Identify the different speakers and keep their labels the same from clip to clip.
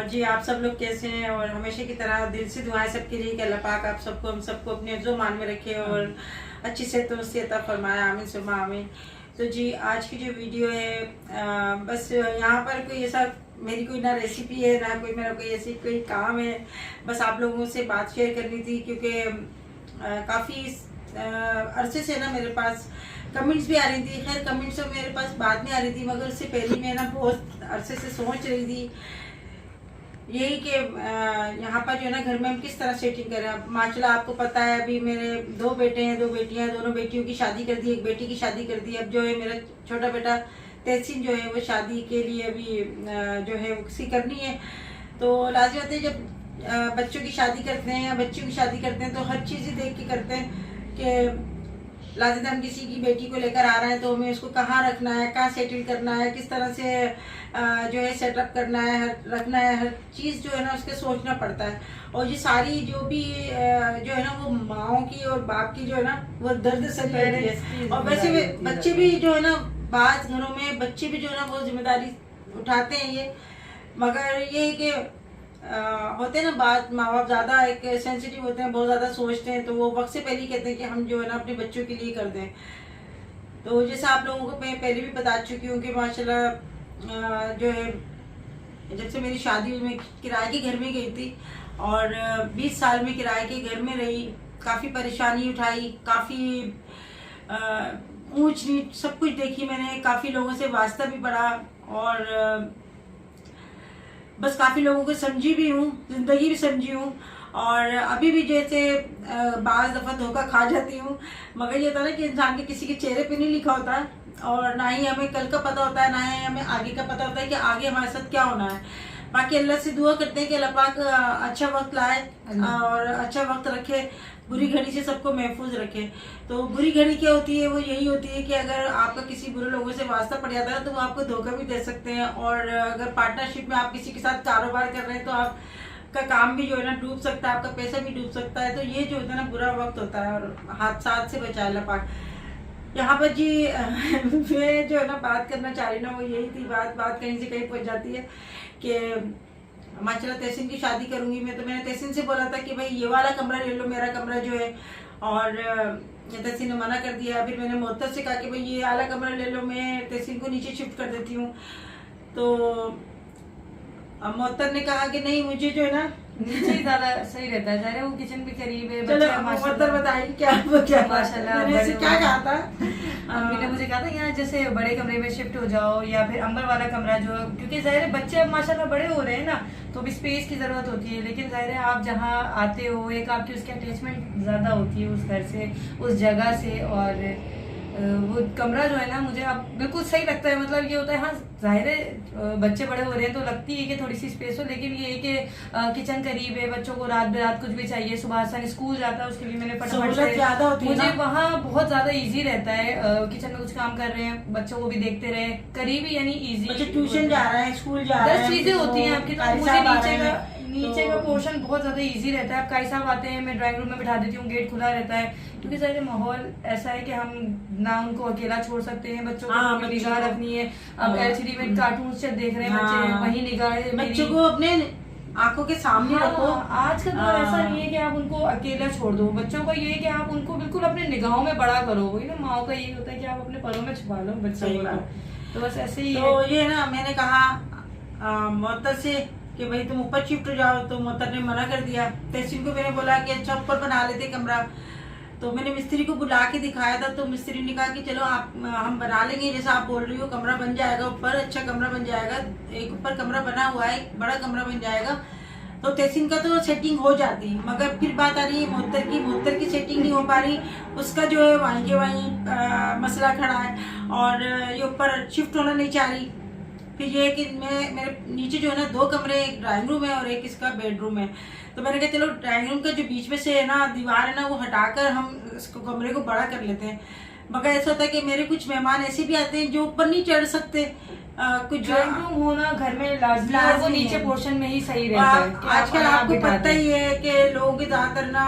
Speaker 1: जी आप सब लोग कैसे हैं? और हमेशा की तरह दिल से दुआएं सबके लिए कि अल्लाह पाक आप सबको हम सबको अपने जो मान में रखे और अच्छी सेहत अता फरमाए, आमीन सुम्मा आमीन। तो जी आज की जो वीडियो है बस यहाँ पर कोई ऐसा मेरी कोई ना रेसिपी है ना कोई मेरा कोई ऐसी कोई काम है, बस आप लोगों से बात शेयर करनी थी क्योंकि काफ़ी अरसे से ना मेरे पास कमेंट्स भी आ रही थी। खैर कमेंट्स तो मेरे पास बाद में आ रही थी, मगर उससे पहले मैं ना बहुत अरसे से सोच रही थी यही कि यहाँ पर जो है ना घर में हम किस तरह सेटिंग करें। माशाल्लाह आपको पता है अभी मेरे 2 बेटे हैं, 2 बेटियां हैं, दोनों बेटियों की शादी कर दी, एक बेटी की शादी कर दी। अब जो है मेरा छोटा बेटा तहसीन जो है वो शादी के लिए अभी जो है उसकी करनी है। तो लाजिम होते है जब बच्चों की शादी करते हैं या बच्चों की शादी करते हैं तो हर चीज़ देख के करते हैं कि लाजिम हम किसी की बेटी को लेकर आ रहे हैं तो हमें उसको कहाँ रखना है, कहाँ सेटल करना है, किस तरह से जो है सेटअप करना है, रखना है, हर चीज़ जो है ना उसके सोचना पड़ता है। और ये सारी जो भी जो है ना वो माओं की और बाप की जो है ना वो दर्द से रहती है। और वैसे बच्चे भी जो है ना बाज़ घरों में बच्चे भी जो है ना वो जिम्मेदारी उठाते हैं ये, मगर ये है कि होते हैं ना बात माँ बाप ज़्यादा एक सेंसिटिव होते हैं, बहुत ज़्यादा सोचते हैं, तो वो वक्त से पहले ही कहते हैं कि हम जो है ना अपने बच्चों के लिए कर दें। तो जैसे आप लोगों को मैं पहले भी बता चुकी हूँ कि माशाल्लाह जो है जब से मेरी शादी हुई मैं किराए के घर में गई थी और 20 साल में किराए के घर में रही, काफ़ी परेशानी उठाई, काफ़ी ऊंच नीच सब कुछ देखी मैंने, काफ़ी लोगों से वास्ता भी पड़ा और बस काफ़ी लोगों को समझी भी हूँ, ज़िंदगी भी समझी हूँ। और अभी भी जैसे बाज़ दफ़ा धोखा खा जाती हूँ, मगर ये होता है ना कि इंसान के किसी के चेहरे पे नहीं लिखा होता और ना ही हमें कल का पता होता है, ना ही हमें आगे का पता होता है कि आगे हमारे साथ क्या होना है। बाकी अल्लाह से दुआ करते हैं कि अल्लाह पाक अच्छा वक्त लाए और अच्छा वक्त रखे, बुरी घड़ी से सबको महफूज रखे। तो बुरी घड़ी क्या होती है? वो यही होती है कि अगर आपका किसी बुरे लोगों से वास्ता पड़ जाता है तो वो आपको धोखा भी दे सकते हैं, और अगर पार्टनरशिप में आप किसी के साथ कारोबार कर रहे हैं तो आपका काम भी जो है ना डूब सकता है, आपका पैसा भी डूब सकता है। तो ये जो होता है ना बुरा वक्त होता है और हादसा से बचाए अल्लाह पाक। यहाँ पर जी मैं जो है ना बात करना चाह रही ना वो यही थी, बात कहीं से कहीं पहुँच जाती है कि माशाल्लाह तहसीन की शादी करूंगी मैं, तो मैंने तहसीन से बोला था कि भाई ये वाला कमरा ले लो, मेरा कमरा जो है, और तहसीन ने मना कर दिया। फिर मैंने मोहतर से कहा कि भाई ये वाला कमरा ले लो, मैं तहसीन को नीचे शिफ्ट कर देती हूँ। तो अब मोहतर ने कहा कि नहीं मुझे जो है ना
Speaker 2: नीचे ही ज्यादा सही रहता है, जारे वो किचन भी करीब है।
Speaker 1: चलो मोहतर बताइए क्या
Speaker 2: माशाल्लाह
Speaker 1: मैंने इसे क्या कहा था?
Speaker 2: मम्मी ने मुझे कहा था यहाँ जैसे बड़े कमरे में शिफ्ट हो जाओ या फिर अंबर वाला कमरा जो, क्योंकि जाहिर है बच्चे अब माशाल्लाह बड़े हो रहे हैं ना, तो भी स्पेस की जरूरत होती है। लेकिन जाहिर है आप जहाँ आते हो एक आपकी उसकी अटैचमेंट ज्यादा होती है उस घर से, उस जगह से, और वो कमरा जो है ना मुझे अब बिल्कुल सही लगता है। मतलब ये होता है, हाँ जाहिर है बच्चे बड़े हो रहे हैं तो लगती है कि थोड़ी सी स्पेस हो, लेकिन ये है कि किचन करीब है, बच्चों को रात बेरात कुछ भी चाहिए, सुबह सन स्कूल जाता है उसके लिए मैंने फटाफट से मुझे वहाँ बहुत ज्यादा इजी रहता है। किचन में कुछ काम कर रहे हैं, बच्चों को भी देखते रहे, करीबी यानी इजी,
Speaker 1: ट्यूशन जा रहे हैं, स्कूल जा रहे हैं,
Speaker 2: 10 चीजें होती हैं आपकी। तो मुझे नीचे का पोर्शन बहुत ज्यादा इजी रहता है। अब काई साहब आते हैं मैं ड्राइंग रूम में बिठा देती हूँ, गेट खुला रहता है, क्योंकि सारे माहौल ऐसा है कि हम ना उनको अकेला छोड़ सकते हैं, बच्चों को निगाह रखनी है। अब एलसीडी में कार्टून से देख रहे हैं बच्चे, वही निगाह
Speaker 1: बच्चों को अपने आंखों के सामने रखो।
Speaker 2: आज का दौर ऐसा नहीं है कि आप उनको अकेला छोड़ दो, बच्चों का ये है कि आप उनको बिल्कुल अपने निगाहों में बड़ा करो। वही ना माओ का यही होता है कि आप अपने परों में छुपा लो बच्चों को। तो बस ऐसे ही
Speaker 1: तो ये ना मैंने कहा मोहतर से कि भाई तुम ऊपर शिफ्ट हो जाओ, तो मोहतर ने मना कर दिया। तहसीन को मैंने बोला कि अच्छा ऊपर बना लेते कमरा, तो मैंने मिस्त्री को बुला के दिखाया था, तो मिस्त्री ने कहा कि चलो आप हम बना लेंगे जैसा आप बोल रही हो, कमरा बन जाएगा ऊपर, अच्छा कमरा बन जाएगा, एक ऊपर कमरा बना हुआ है, एक बड़ा कमरा बन जाएगा। तो तहसीन का तो सेटिंग हो जाती, मगर फिर बात आ रही है मोहतर की सेटिंग नहीं हो पा रही, उसका जो है वहीं के वहीं मसला खड़ा है और ये ऊपर शिफ्ट होना नहीं चाह रही। फिर ये है कि मेरे नीचे जो है ना 2 कमरे, एक ड्राइंग रूम है और एक इसका बेडरूम है। तो मैंने कहा चलो ड्राइंग रूम का जो बीच में से है ना दीवार है ना वो हटाकर हम इसको कमरे को बड़ा कर लेते हैं। मगर ऐसा होता है कि मेरे कुछ मेहमान ऐसे भी आते हैं जो ऊपर नहीं चढ़ सकते, कुछ
Speaker 2: ड्राइंग रूम होना घर में लाजमी है, वो नीचे पोर्शन में ही सही रहता है।
Speaker 1: आजकल आपको पता ही है कि लोगों के ज्यादातर ना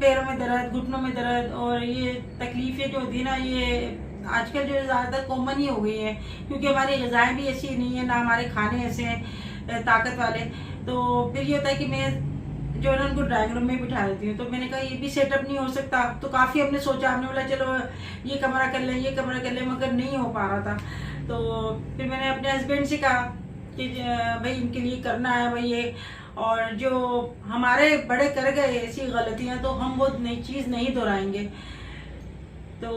Speaker 1: पैरों में दर्द, घुटनों में दर्द और ये तकलीफें जो होती है ना ये आजकल जो ज्यादातर कॉमन ही हो गई है, क्योंकि हमारी ग़िज़ाएं भी ऐसी नहीं है, ना हमारे खाने ऐसे हैं। ताकत वाले। तो फिर ये होता है कि मैं जो है ना उनको ड्राइंग रूम में बिठा देती हूँ। तो मैंने कहा ये भी सेटअप नहीं हो सकता, तो काफ़ी हमने सोचा, हमने बोला चलो ये कमरा कर लें, ये कमरा कर लें, मगर नहीं हो पा रहा था। तो फिर मैंने अपने हस्बैंड से कहा कि भाई इनके लिए करना है भाई ये, और जो हमारे बड़े कर गए ऐसी गलतियाँ तो हम वो नई चीज़ नहीं दोहराएंगे। तो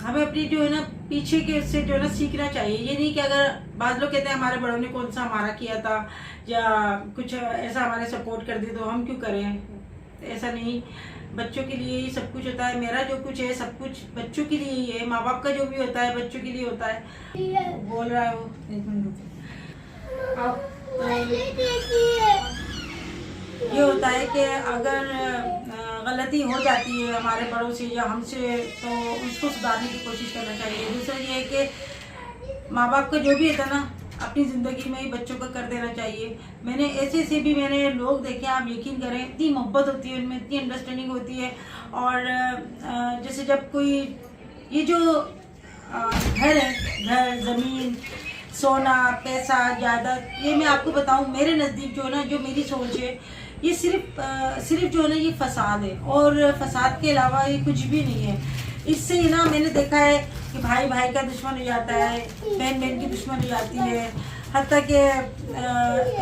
Speaker 1: हमें अपनी जो है ना पीछे के उससे जो है ना सीखना चाहिए। ये नहीं कि अगर बाद लोग कहते हैं हमारे बड़ों ने कौन सा हमारा किया था या कुछ ऐसा हमारे सपोर्ट कर दी तो हम क्यों करें, ऐसा नहीं। बच्चों के लिए ही सब कुछ होता है, मेरा जो कुछ है सब कुछ बच्चों के लिए ही है, माँ बाप का जो भी होता है बच्चों के लिए होता है। बोल रहा है वो, एक मिनट ये होता है कि अगर गलती हो जाती है हमारे बड़ों से या हमसे तो उसको सुधारने की कोशिश करना चाहिए। दूसरा ये है कि माँ बाप का जो भी होता है ना अपनी ज़िंदगी में ही बच्चों को कर देना चाहिए। मैंने ऐसे भी मैंने लोग देखे, आप यकीन करें, इतनी मोहब्बत होती है उनमें, इतनी अंडरस्टैंडिंग होती है। और जैसे जब कोई ये जो घर है, घर ज़मीन सोना पैसा जायदाद, ये मैं आपको बताऊं मेरे नज़दीक जो है ना, जो मेरी सोच है, ये सिर्फ जो है ना ये फसाद है, और फसाद के अलावा ये कुछ भी नहीं है। इससे ना मैंने देखा है कि भाई भाई का दुश्मन हो जाता है, बहन बहन की दुश्मन हो जाती है, हत्ता कि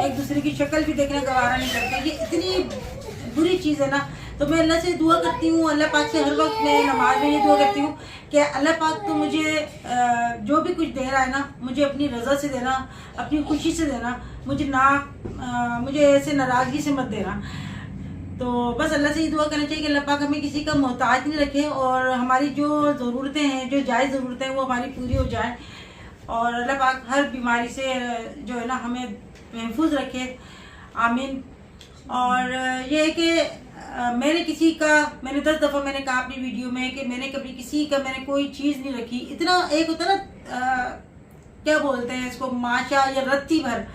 Speaker 1: एक दूसरे की शक्ल भी देखने गवारा नहीं करते। ये इतनी बुरी चीज़ है ना। तो मैं अल्लाह से दुआ करती हूँ, अल्लाह पाक से हर वक्त मैं नमाज में ये दुआ करती हूँ कि अल्लाह पाक तो मुझे जो भी कुछ दे रहा है ना, मुझे अपनी रज़ा से देना, अपनी खुशी से देना, मुझे ऐसे नाराज़गी से मत देना। तो बस अल्लाह से ये दुआ करना चाहिए कि अल्लाह पाक हमें किसी का मोहताज नहीं रखे, और हमारी जो ज़रूरतें हैं, जो जायज़ ज़रूरतें हैं वो हमारी पूरी हो जाए, और अल्लाह पाक हर बीमारी से जो है ना हमें महफूज रखे, आमीन। और ये है कि मैंने 10 दफ़ा मैंने कहा अपनी वीडियो में कि मैंने कभी किसी का मैंने कोई चीज़ नहीं रखी। इतना एक होता है ना क्या बोलते हैं इसको, माशा या रत्ती भर,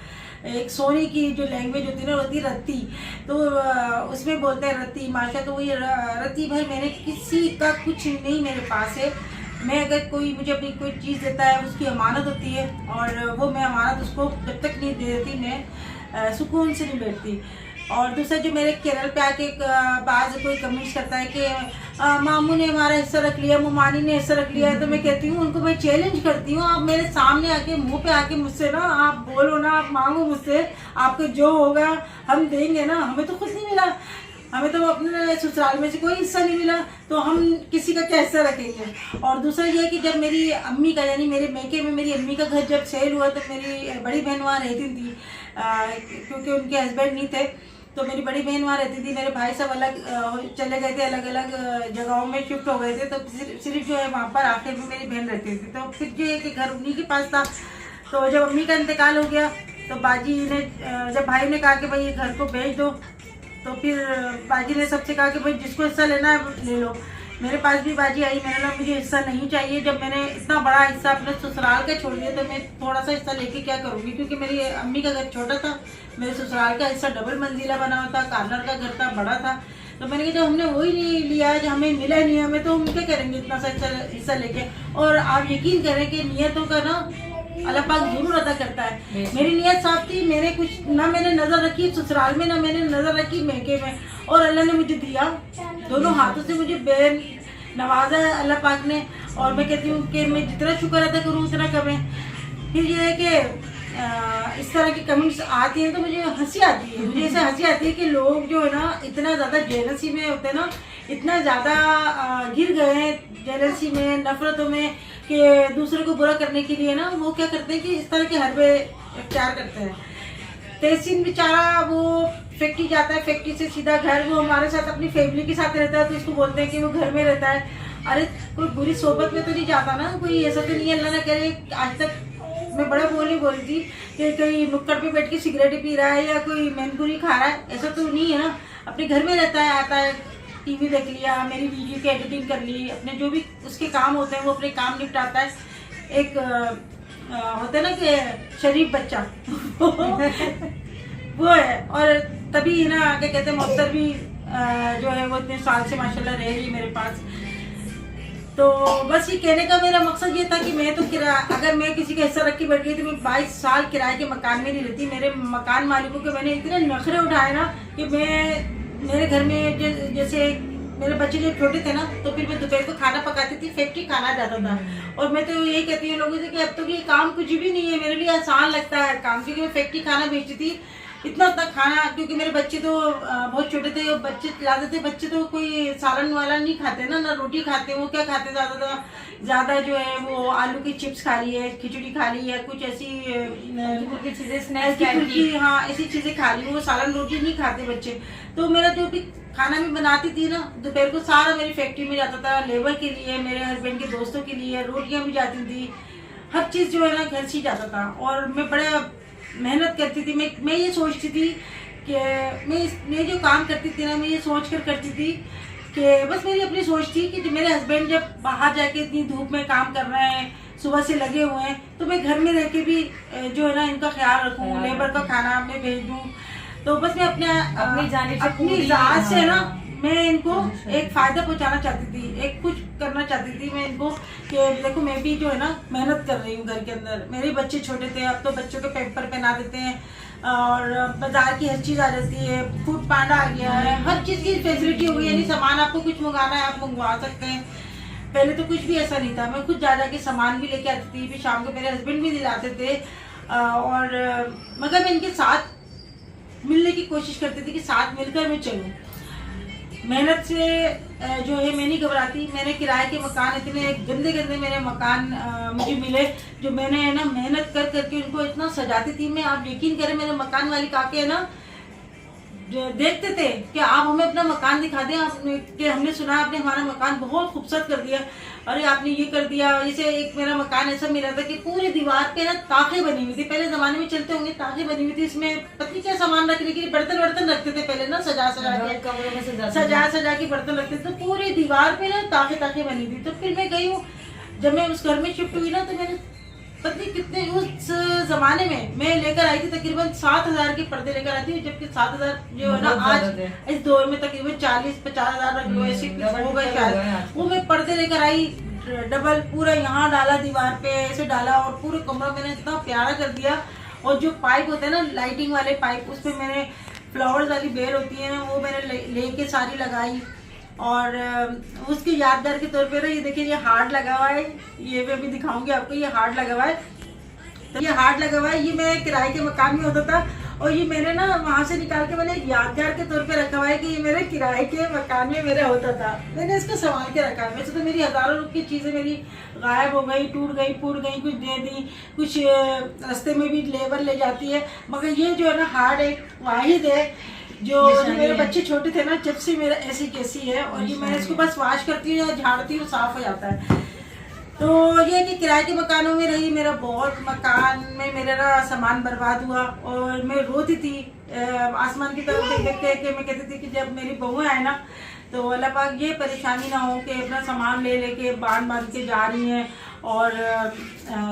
Speaker 1: एक सोने की जो लैंग्वेज होती है ना होती है रत्ती, तो उसमें बोलते हैं रत्ती माशा। तो वही रत्ती भर मैंने किसी का कुछ नहीं मेरे पास है। मैं अगर कोई मुझे अपनी कोई चीज़ देता है उसकी अमानत होती है, और वो मैं अमानत उसको जब तक नहीं दे देती मैं सुकून से नहीं बैठती। और दूसरा जो मेरे केरल पे आके बाज़ कोई कमेंट्स करता है कि मामू ने हमारा हिस्सा रख लिया, मुमानी ने हिस्सा रख लिया है, तो मैं कहती हूँ उनको, मैं चैलेंज करती हूँ, आप मेरे सामने आके मुंह पे आके मुझसे ना आप बोलो ना, आप मांगो मुझसे, आपको जो होगा हम देंगे ना। हमें तो कुछ नहीं मिला, हमें तो अपने ससुराल में से कोई हिस्सा नहीं मिला, तो हम किसी का क्या हिस्सा रखेंगे। और दूसरा ये है कि जब मेरी अम्मी का यानी मेरे मैके में मेरी अम्मी का घर जब सेल हुआ, तो मेरी बड़ी बहन वहाँ रहती थी, क्योंकि उनके हस्बैंड नहीं थे, तो मेरी बड़ी बहन वहाँ रहती थी। मेरे भाई सब अलग चले गए थे, अलग अलग जगहों में शिफ्ट हो गए थे, तो सिर्फ जो है वहाँ पर आखिर में मेरी बहन रहती थी। तो फिर जो है कि घर उन्हीं के पास था। तो जब अम्मी का इंतकाल हो गया, तो बाजी ने, जब भाई ने कहा कि भाई ये घर को बेच दो, तो फिर बाजी ने सबसे कहा कि भाई जिसको हिस्सा लेना है ले लो। मेरे पास भी बाजी आई, मैंने कहा मुझे हिस्सा नहीं चाहिए। जब मैंने इतना बड़ा हिस्सा अपने ससुराल का छोड़ दिया, तो मैं थोड़ा सा हिस्सा लेके क्या करूँगी, क्योंकि मेरी अम्मी का घर छोटा था, मेरे ससुराल का हिस्सा डबल मंजिला बना हुआ था, कार्नर का घर था, बड़ा था। तो मैंने कहा जब हमने वही नहीं लिया, जब हमें मिला नहीं, हमें तो हम क्या करेंगे इतना सा हिस्सा लेके। और आप यकीन करें कि नियतों का ना अल्लाह पाक जरूर अदा करता है। मेरी नियत साफ थी, मैंने कुछ ना मैंने नजर रखी ससुराल में, ना मैंने नजर रखी मैके में, और अल्लाह ने मुझे दिया, दोनों हाथों से मुझे बेन नवाजा है अल्लाह पाक ने। और मैं कहती हूँ कि मैं जितना शुक्र अदा करूँ उतना कम है। फिर ये है कि इस तरह की कमेंट्स आती हैं तो मुझे हंसी आती है, मुझे ऐसे हंसी आती है कि लोग जो है ना इतना ज़्यादा जेलसी में होते हैं ना, इतना ज़्यादा गिर गए हैं जेलसी में, नफरतों में, कि दूसरे को बुरा करने के लिए ना वो क्या करते हैं कि इस तरह के हरबे इख्तियार करते हैं। तहसीन बेचारा वो फैक्ट्री जाता है, फैक्ट्री से सीधा घर, वो हमारे साथ अपनी फैमिली के साथ रहता है, तो इसको बोलते हैं कि वो घर में रहता है। अरे कोई बुरी सोबत में तो नहीं जाता ना, कोई ऐसा तो नहीं है, अल्लाह ना करे। आज तक मैं बड़ा बोली थी कि कहीं नुक्कड़ पे बैठ के सिगरेट पी रहा है या कोई मैनपुरी खा रहा है, ऐसा तो नहीं है ना। अपने घर में रहता है, आता है, टीवी देख लिया, मेरी वीडियो की एडिटिंग कर ली, अपने जो भी उसके काम होते हैं वो अपने काम निपटाता है। एक होता है ना कि शरीफ बच्चा वो है। और तभी ना क्या कहते हैं, मोहतर भी जो है वो इतने साल से माशाल्लाह रह रही मेरे पास। तो बस ये कहने का मेरा मकसद ये था कि मैं तो किराया, अगर मैं किसी का हिस्सा रख के बैठ गई तो मैं 22 साल किराए के मकान में नहीं रहती। मेरे मकान मालिकों के मैंने इतने नखरे उठाए ना कि मेरे घर में जैसे मेरे बच्चे जब छोटे थे ना तो फिर मैं दोपहर को खाना पकाती थी, फैक्ट्री खाना जाता था। और मैं तो यही कहती हूँ लोगों से कि अब तो ये काम कुछ भी नहीं है, मेरे लिए आसान लगता है काम, क्योंकि मैं फैक्ट्री खाना बेचती थी। इतना खाना, क्योंकि मेरे बच्चे तो बहुत छोटे थे, और बच्चे लाते थे, बच्चे तो कोई सालन वाला नहीं खाते ना रोटी खाते। वो क्या खाते ज़्यादा जो है वो आलू की चिप्स खा ली है, खिचड़ी खा ली है, कुछ ऐसी
Speaker 2: चीजें स्नैक्स,
Speaker 1: हाँ ऐसी चीज़ें खा ली। वो सालन रोटी नहीं खाते बच्चे। तो मेरा जो भी खाना भी बनाती थी ना दोपहर को, सारा मेरी फैक्ट्री में जाता था, लेबर के लिए, मेरे हस्बैंड के दोस्तों के लिए, रोटियाँ भी जाती थी, हर चीज़ जो है ना घर से जाता था। और मैं बड़ा मेहनत करती थी। मैं ये सोचती थी कि मैं जो काम करती थी ना, मैं ये सोच कर करती थी कि बस मेरी अपनी सोच थी कि मेरे हस्बैंड जब बाहर जाके इतनी धूप में काम कर रहे हैं, सुबह से लगे हुए हैं, तो मैं घर में रह के भी जो है ना इनका ख्याल रखूँ, लेबर का खाना मैं भेज दूँ। तो बस मैं अपनी ज़ात से ना मैं इनको एक फ़ायदा पहुंचाना चाहती थी, एक कुछ करना चाहती थी मैं इनको कि देखो मैं भी जो है ना मेहनत कर रही हूँ घर के अंदर। मेरे बच्चे छोटे थे, अब तो बच्चों के पैम्पर पहना देते हैं, और बाजार की हर चीज़ आ जाती है, फूड पांडा आ गया है, हर चीज़ की फैसिलिटी हो गई है। यानी सामान आपको कुछ मंगाना है आप मंगवा सकते हैं। पहले तो कुछ भी ऐसा नहीं था, मैं खुद जा के सामान भी लेके आती थी, फिर शाम को मेरे हस्बैंड भी दिलाते थे। और मगर मैं इनके साथ मिलने की कोशिश करती थी कि साथ मिलकर मैं चलूँ। मेहनत से जो है मैं नहीं घबराती। मैंने किराए के मकान, इतने गंदे गंदे मेरे मकान मुझे मिले, जो मैंने है ना मेहनत कर करके उनको इतना सजाती थी मैं। आप यकीन करें मेरे मकान मालिक आके है ना देखते थे कि आप हमें अपना मकान दिखा दें, आपने कि हमने सुना आपने हमारा मकान बहुत खूबसूरत कर दिया, अरे आपने ये कर दिया। जैसे एक मेरा मकान ऐसा मिला था कि पूरी दीवार पे ना ताखें बनी हुई थी, पहले जमाने में चलते होंगे ताखें बनी हुई थी, इसमें पत्नी क्या सामान रखने के लिए बर्तन रखते थे पहले ना, सजा सजा के बर्तन रखते थे। तो पूरी दीवार पे ना ताखें बनी थी। तो फिर मैं गई हूँ, जब मैं उस घर में शिफ्ट हुई ना, तो मैंने पत्नी कितने उस जमाने में मैं लेकर आई थी तकरीबन 7,000 के पर्दे लेकर आई थी, जबकि 7,000 जो है ना आज इस दौर में तकरीबन 40-50,000 रख लो, ऐसे हो गए शायद। वो मैं पर्दे लेकर आई डबल, पूरा यहाँ डाला दीवार पे ऐसे डाला, और पूरे कमरा मैंने इतना प्यारा कर दिया। और जो पाइप होते हैं ना लाइटिंग वाले पाइप, उस पर मैंने फ्लावर्स वाली बेल होती है ना, वो मैंने लेके सारी लगाई। और उसकी यादगार के तौर पे ना ये देखिए ये हार्ट लगा हुआ है, ये मैं अभी दिखाऊंगी आपको, ये हार्ट लगा हुआ है। तो ये हार्ट लगा हुआ है, ये मैं किराए के मकान में होता था, और ये मैंने ना वहाँ से निकाल के मैंने यादगार के तौर पे रखा हुआ है कि ये मेरे किराए के मकान में मेरा होता था। मैंने इसको संभाल के रखा है। वैसे तो मेरी हज़ारों रुपये की चीज़ें मेरी गायब हो गई, टूट गई, फूट गई, कुछ दे दी, कुछ रास्ते में भी लेबर ले जाती है, मगर ये जो है ना हार्ट एक वाहिद है जो मेरे बच्चे छोटे थे ना, जब से मेरा ऐसी कैसी है। और ये मैं इसको बस वॉश करती हूँ, झाड़ती हूँ, साफ हो जाता है। तो ये कि किराए के मकानों में रही, मेरा बहुत मकान में मेरा ना सामान बर्बाद हुआ, और मैं रोती थी आसमान की तरफ देख देख के। मैं कहती थी कि जब मेरी बहुएं आए ना तो अल्लाह पाक ये परेशानी ना हो कि अपना सामान ले लेके बांध के जा रही हैं और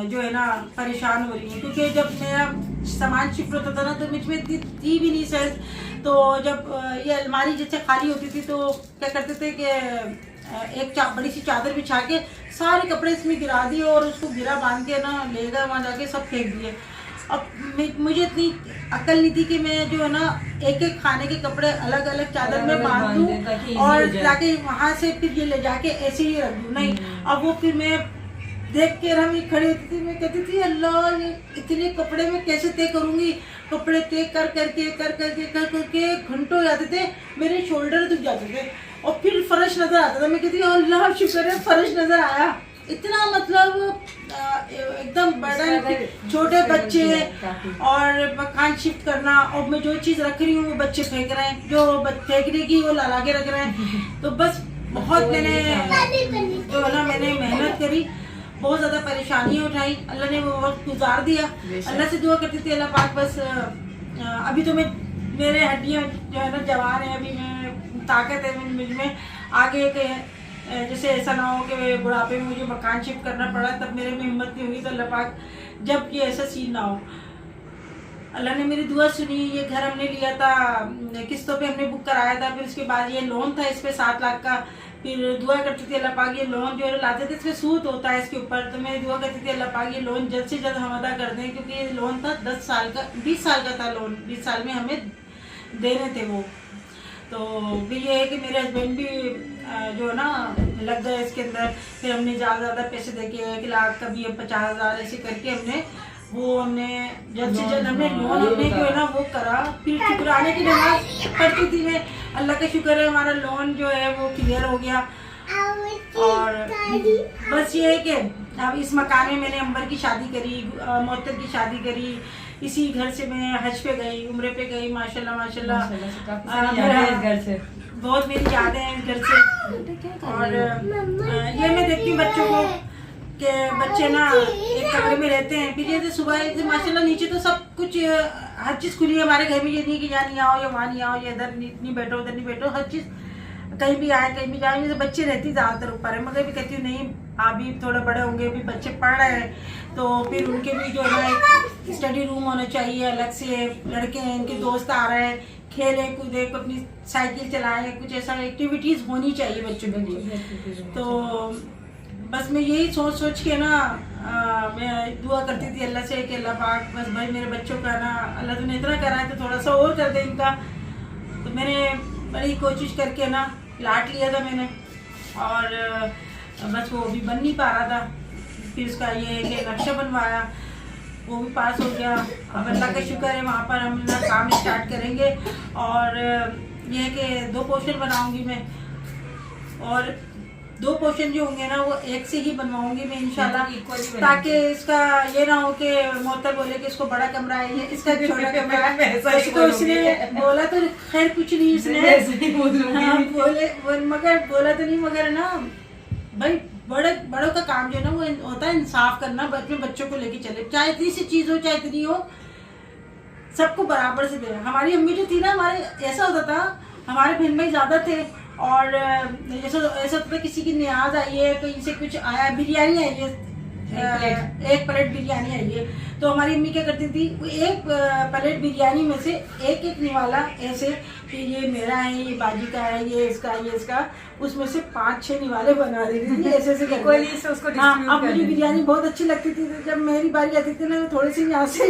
Speaker 1: जो है ना परेशान हो रही हैं। क्योंकि जब मेरा सामान शिफ्ट होता था ना तो मुझ में इतनी थी भी नहीं सर। तो जब ये अलमारी जैसे खाली होती थी तो क्या करते थे कि एक बड़ी सी चादर बिछा के सारे कपड़े इसमें गिरा दिए, और उसको गिरा बांध के ना ले गए वहाँ जाके सब फेंक दिए। अब मुझे इतनी अकल नहीं थी कि मैं जो है ना एक एक खाने के कपड़े अलग अलग चादर में बांध दूँ और जाके वहाँ से फिर ये ले जाके ऐसे ही रख दूँ। नहीं, अब वो फिर मैं देख के हम खड़ी होती थी, मैं कहती थी अल्लाह ये इतने कपड़े में कैसे तय करूँगी। कपड़े तय कर करके घंटों हो जाते थे, मेरे शोल्डर दुख जाते थे, और फिर फर्श नजर आता था। मैं कहती अल्लाह शुक्र है फर्श नजर आया। इतना मतलब एकदम बड़ा, छोटे बच्चे और मकान शिफ्ट करना, और मैं जो चीज़ रख रही हूँ वो बच्चे फेंक रहे हैं, जो फेंकने की वो ला के रख रहे हैं। तो बस बहुत मैंने जो है ना मैंने मेहनत करी, बहुत ज़्यादा परेशानियाँ उठाई, अल्लाह ने वो वक्त गुजार दिया। अल्लाह से दुआ करती थी अल्लाह पाक बस अभी तो मैं मेरे हड्डियाँ जो है ना जवान है, अभी मैं ताकत है मुझ में, आगे के जैसे ऐसा ना हो कि बुढ़ापे में मुझे मकान शिफ्ट करना पड़ा, तब मेरे में हिम्मत नहीं होगी। तो अल्लाह पाक जब ये ऐसा सीन ना हो, अल्लाह ने मेरी दुआ सुनी। ये घर हमने लिया था किस्तों पे, हमने बुक कराया था, फिर उसके बाद ये लोन था इस पे 7 लाख का, फिर दुआ करती थी अल्लाह पाक ये लोन जो है लाते थे इसमें सूद होता है इसके ऊपर, तो मैं दुआ करती थी अल्लाह पाक ये लोन जल्द से जल्द हम अदा कर दें, क्योंकि ये लोन था 10 साल का, 20 साल का था लोन, 20 साल में हमें देने थे वो। तो फिर ये है कि मेरे हस्बैंड भी जो है ना लग गए इसके अंदर, फिर हमने ज़्यादा पैसे दे के 1 लाख कभी 50,000 ऐसे करके हमने जल्द से जल्द हमने लोन हमने जो है ना वो करा। फिर शुक्राने की नमाज पढ़ती थी मैं, अल्लाह का शुक्र है हमारा लोन जो है वो क्लियर हो गया। और बस ये है कि अब इस मकान में मैंने अंबर की शादी करी, मोहतर की शादी करी, इसी घर से मैं हज पे गई, उम्रे पे गई, माशाल्लाह माशाल्लाह
Speaker 2: घर से
Speaker 1: बहुत मेरी यादें हैं इस घर से। और ये मैं देखती हूँ बच्चों को कि बच्चे ना एक कमरे में रहते हैं, फिर ये सुबह से माशाल्लाह नीचे तो सब कुछ हर चीज़ खुली है हमारे घर में, ये नहीं कि यहाँ नहीं आओ या वहाँ नहीं आओ या इधर नहीं बैठो उधर नहीं बैठो, हर चीज़ कहीं भी आए कहीं भी जाए। जैसे बच्चे रहती ज़्यादातर ऊपर है, मगर भी कहती हूँ नहीं अभी थोड़े बड़े होंगे, अभी बच्चे पढ़ रहे हैं तो फिर उनके भी जो है एक स्टडी रूम होना चाहिए अलग से, लड़के हैं इनके दोस्त आ रहे हैं, खेले कूदे, अपनी साइकिल चलाए, कुछ ऐसा एक्टिविटीज़ होनी चाहिए बच्चों के लिए। तो बस मैं यही सोच के ना मैं दुआ करती थी अल्लाह से कि अल्लाह पाक बस भाई मेरे बच्चों का ना अल्लाह तूने इतना करा है तो थोड़ा सा और कर दे इनका। तो मैंने बड़ी कोशिश करके ना प्लाट लिया था मैंने, और बस वो भी बन नहीं पा रहा था, फिर उसका ये है कि नक्शा बनवाया वो भी पास हो गया। अब अल्लाह का शुक्र है वहाँ पर हम ना काम स्टार्ट करेंगे, और ये है कि 2 पोर्शन बनाऊंगी मैं, और 2 पोर्शन जो होंगे ना वो एक से ही बनवाऊंगी मैं इंशाल्लाह, ताकि इसका ये ना हो कि मोहतर बोले कि इसको बड़ा कमरा है ये इसका छोटा कमरा है। इसको उसने बोला तो खैर कुछ नहीं इसने मगर बोला तो नहीं, मगर ना भाई बड़ों का काम जो है ना वो होता है इंसाफ करना, अपने बच्चों को लेके चले, चाहे इतनी सी चीज़ हो चाहे इतनी हो, सबको बराबर से दे। हमारी अम्मी जो थी ना, हमारे ऐसा होता था, हमारे बहन भाई ज़्यादा थे, और जैसे ऐसा होता था किसी की न्याज आई है, कहीं से कुछ आया, बिरयानी आई है, एक प्लेट बिरयानी आई है, तो हमारी अम्मी क्या करती थी वो एक प्लेट बिरयानी में से एक निवाला ऐसे कि ये मेरा है, ये बाजी का है, ये इसका, उसमें से 5-6 निवाले बना देती थी ऐसे करके। हाँ, अब मुझे बिरयानी बहुत अच्छी लगती थी, जब मेरी बारी आती थी ना थोड़ी सी यहाँ से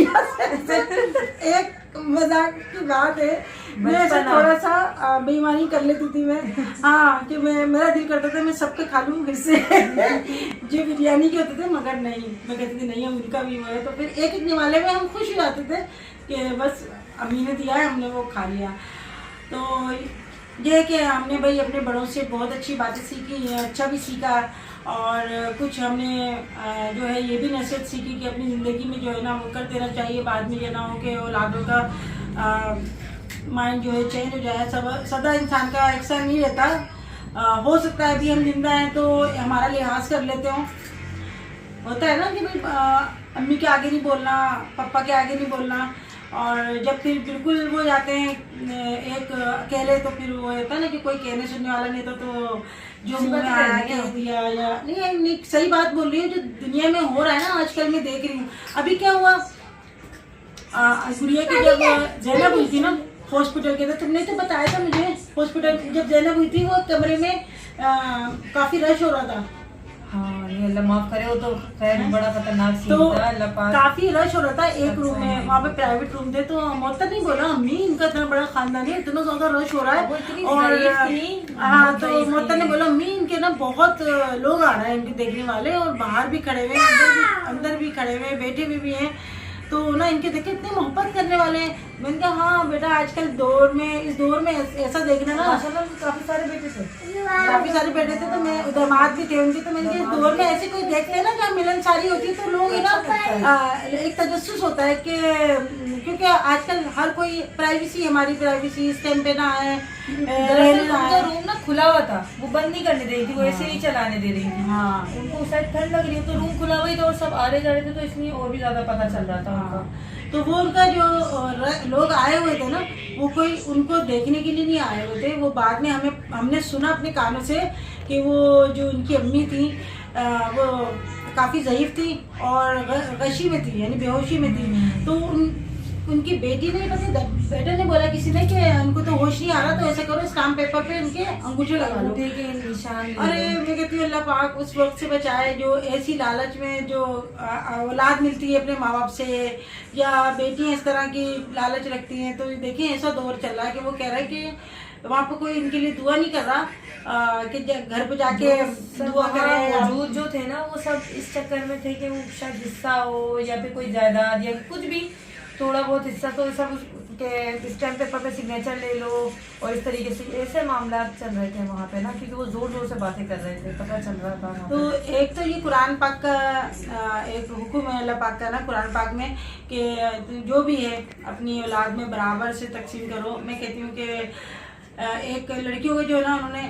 Speaker 1: एक मजाक की बात है, मैं ऐसे थोड़ा सा बेईमानी कर लेती थी मैं, हाँ कि मेरा दिल करता था मैं सबके खा लूँ हिस्से जो बिरयानी के होते थे, मगर नहीं, मैं कहती थी नहीं हम उनका भी वो है। तो फिर एक निवाले में हम खुश हो जाते थे कि बस अम्मी ने दिया है हमने वो खा लिया। तो ये है कि हमने भाई अपने बड़ों से बहुत अच्छी बातें सीखी हैं, अच्छा भी सीखा, और कुछ हमने जो है ये भी नसीहत सीखी कि अपनी ज़िंदगी में जो है ना वो कर देना चाहिए, बाद में ये ना हो कि औलादों का माइंड जो है चेंज हो जाए। सदा इंसान का एक सा नहीं रहता, हो सकता है अभी हम जिंदा हैं तो हमारा लिहाज कर लेते हो, होता है ना कि भाई अम्मी के आगे नहीं बोलना, पापा के आगे नहीं बोलना, और जब फिर बिल्कुल वो जाते हैं एक अकेले तो फिर वो होता है ना कि कोई कहने सुनने वाला नहीं था, तो जो मुँह में आया कह दिया या नहीं, सही बात बोल रही हूँ, जो दुनिया में हो रहा है ना आजकल मैं देख रही हूँ। अभी क्या हुआ गुड़िया की जब जैनब हुई थी ना हॉस्पिटल के, तो तुमने तो बताया था मुझे, हॉस्पिटल जब जैनब हुई थी वो कमरे में काफी रश हो रहा था।
Speaker 2: हाँ, ये अल्लाह माफ करे, वो तो खैर बड़ा खतरनाक सीन
Speaker 1: तो
Speaker 2: था, अल्लाह पाक।
Speaker 1: काफी रश हो रहा था, एक रूम में वहाँ पे प्राइवेट रूम थे, तो मोहतर नहीं बोला अम्मी इनका इतना बड़ा खानदान है, इतना ज्यादा रश हो रहा है, और हाँ तो मोहतर ने बोला अम्मी इनके ना बहुत लोग आ रहे हैं इनके देखने वाले, और बाहर भी खड़े हुए, अंदर भी खड़े हुए, बैठे भी हैं, तो ना इनके देखे इतने मोहब्बत करने वाले हैं। मैंने कहा हाँ बेटा आजकल इस दौर में ऐसा देखना ना,
Speaker 2: काफी सारे बेटे
Speaker 1: थे, तो मैं दामाद भी थे उनके, तो मैंने इस दौर में ऐसे कोई देखते हैं ना जहाँ मिलनसारी होती है तो लोग ना एक तजस्सुस होता है कि क्योंकि आजकल हर कोई प्राइवेसी, हमारी प्राइवेसी इस टाइम पे ना है,
Speaker 2: रूम ना खुला हुआ था, वो बंद नहीं करने दे रही थी, वो ऐसे ही चलाने दे रही थी।
Speaker 1: हाँ,
Speaker 2: उनको शायद ठंड लग रही है तो रूम खुला हुआ ही था, और सब आ रहे जा रहे थे, तो इसलिए और भी ज्यादा पता चल रहा था उनका।
Speaker 1: तो वो उनका जो लोग आए हुए थे ना, वो कोई उनको देखने के लिए नहीं आए हुए थे, वो बाद में हमने सुना अपने कानों से कि वो जो उनकी अम्मी थी वो काफ़ी ज़ईफ़ थी और गशी में थी, यानी बेहोशी में थी, तो उनकी बेटी ने पता बेटे ने बोला किसी ने कि उनको तो होश नहीं आ रहा, तो ऐसा करो स्टाम्प पेपर पे उनके अंगूठे लगा लो।
Speaker 2: अंगूठे के निशान।
Speaker 1: अरे मैं कहती हूँ अल्लाह पाक उस वक्त से बचाए जो ऐसी लालच में जो औलाद मिलती है अपने माँ बाप से, या बेटियाँ इस तरह की लालच रखती हैं। तो देखिए ऐसा दौर चल रहा है कि वो कह रहा है कि वहाँ पर कोई इनके लिए दुआ नहीं कर रहा, कि घर पे जाके दुआ करें।
Speaker 2: मौजूद जो थे ना वो सब इस चक्कर में थे कि वो शायद हिस्सा हो या फिर कोई जायदाद या कुछ भी थोड़ा बहुत हिस्सा, तो सब के स्टैम्प पेपर पे सिग्नेचर ले लो और इस तरीके से ऐसे मामला चल रहे थे वहाँ पे ना, क्योंकि वो जोर जोर से बातें कर रहे थे, पता चल रहा था।
Speaker 1: तो एक तो ये कुरान पाक का एक हुक्म है अल्लाह पाक का ना कुरान पाक में कि जो भी है अपनी औलाद में बराबर से तकसीम करो। मैं कहती हूँ कि एक लड़कियों को जो है ना उन्होंने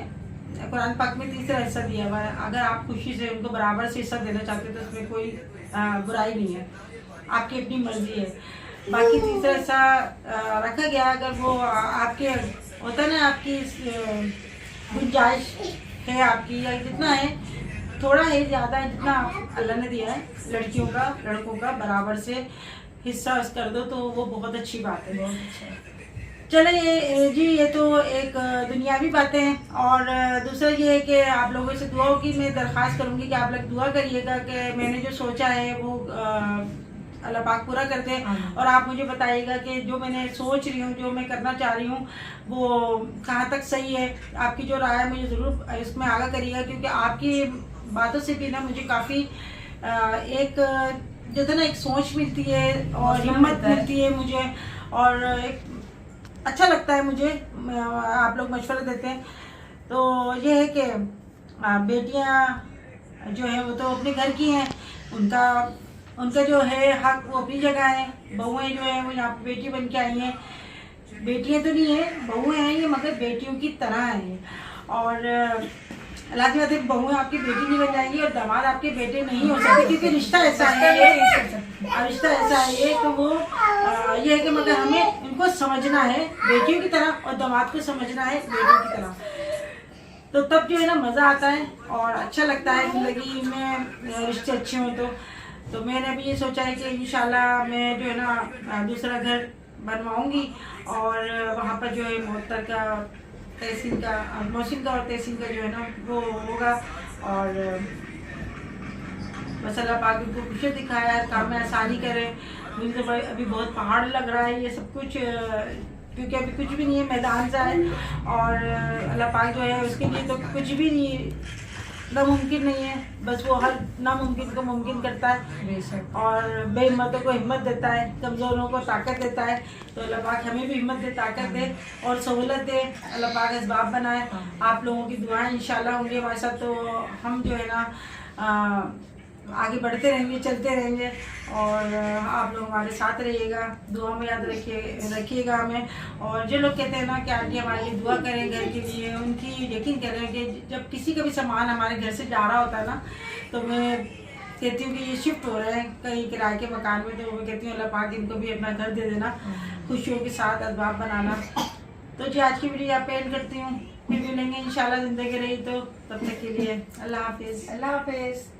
Speaker 1: कुरान पाक में तीसरा हिस्सा दिया हुआ है। अगर आप खुशी से उनको बराबर से हिस्सा देना चाहते हो तो उसमें कोई बुराई नहीं है, आपकी अपनी मर्जी है। बाकी तीसरा हिस्सा रखा गया, अगर वो आपके होता ना आपकी गुंजाइश है आपकी, या जितना है थोड़ा है ज़्यादा है जितना अल्लाह ने दिया है लड़कियों का लड़कों का बराबर से हिस्सा कर दो तो वो बहुत अच्छी बात है।
Speaker 2: बहुत अच्छा।
Speaker 1: चले जी ये तो एक दुनियावी बातें हैं, और दूसरा ये है कि आप लोगों से दुआओं की मैं दरख्वास्त करूंगी कि आप लोग दुआ करिएगा कि मैंने जो सोचा है वो अल्लाह पाक पूरा करते हैं। और आप मुझे बताइएगा कि जो मैंने सोच रही हूँ, जो मैं करना चाह रही हूँ वो कहाँ तक सही है। आपकी जो राय है मुझे ज़रूर इसमें आगाह करिएगा, क्योंकि आपकी बातों से भी ना मुझे काफ़ी एक जो था ना एक सोच मिलती है और हिम्मत मिलती है मुझे, और एक अच्छा लगता है मुझे आप लोग मशवरा देते हैं। तो ये है कि बेटियां जो है वो तो अपने घर की हैं, उनका जो है हक वो अपनी जगह है। बहुएं जो है वो यहाँ पे बेटी बन के आई हैं, बेटियां तो नहीं है बहुएं हैं ये, मगर बेटियों की तरह हैं। और अल्लाह की बात है बहुएं आपकी बेटी नहीं बन जाएंगी और दामाद आपके बेटे नहीं हो सकते, क्योंकि रिश्ता ऐसा है रिश्ता ऐसा है ये। तो वो ये है कि मगर हमें इनको समझना है बेटियों की तरह और दामाद को समझना है बेटियों की तरह, तो तब जो है ना मज़ा आता है और अच्छा लगता है ज़िंदगी में रिश्ते अच्छे हों। तो मैंने अभी ये सोचा है कि इंशाल्लाह मैं जो है ना दूसरा घर बनवाऊंगी और वहाँ पर जो है मोहतर का तहसीन का मौसिन का और तहसीन का जो है ना वो होगा। और बस अल्लाह पाक उनको खुशी दिखाया, काम में आसानी करे। मुझे तो अभी बहुत पहाड़ लग रहा है ये सब कुछ, क्योंकि अभी कुछ भी नहीं है, मैदान सा है। और अल्लाह पाक जो है उसके लिए तो कुछ भी नहीं नामुमकिन नहीं है, बस वो हर नामुमकिन को मुमकिन करता है और बेहिम्मतों को हिम्मत देता है, कमज़ोरों को ताकत देता है। तो अल्लाह पाक हमें भी हिम्मत दे, ताकत दे और सहूलत दे। अल्लाह पाक असबाब बनाए। आप लोगों की दुआएं इंशाल्लाह होंगी हमारे साथ, तो हम जो है ना आगे बढ़ते रहेंगे, चलते रहेंगे। और आप लोग हमारे साथ रहिएगा, दुआ में याद रखिएगा हमें। और जो लोग कहते हैं ना कि आंटी हमारे लिए दुआ करें घर के लिए, उनकी यकीन करें कि जब किसी का भी सामान हमारे घर से जा रहा होता है ना, तो मैं कहती हूँ कि ये शिफ्ट हो रहे हैं कहीं किराए के मकान में, तो मैं कहती हूँ अल्लाह पाक इनको भी अपना घर दे देना, खुशियों के साथ असबाब बनाना। तो जी आज की वीडियो यहाँ पे एंड करती हूँ, फिर मिलेंगे इंशाल्लाह ज़िंदगी रही तो, तब तक के लिए अल्लाह हाफिज़।
Speaker 2: अल्लाह हाफिज़।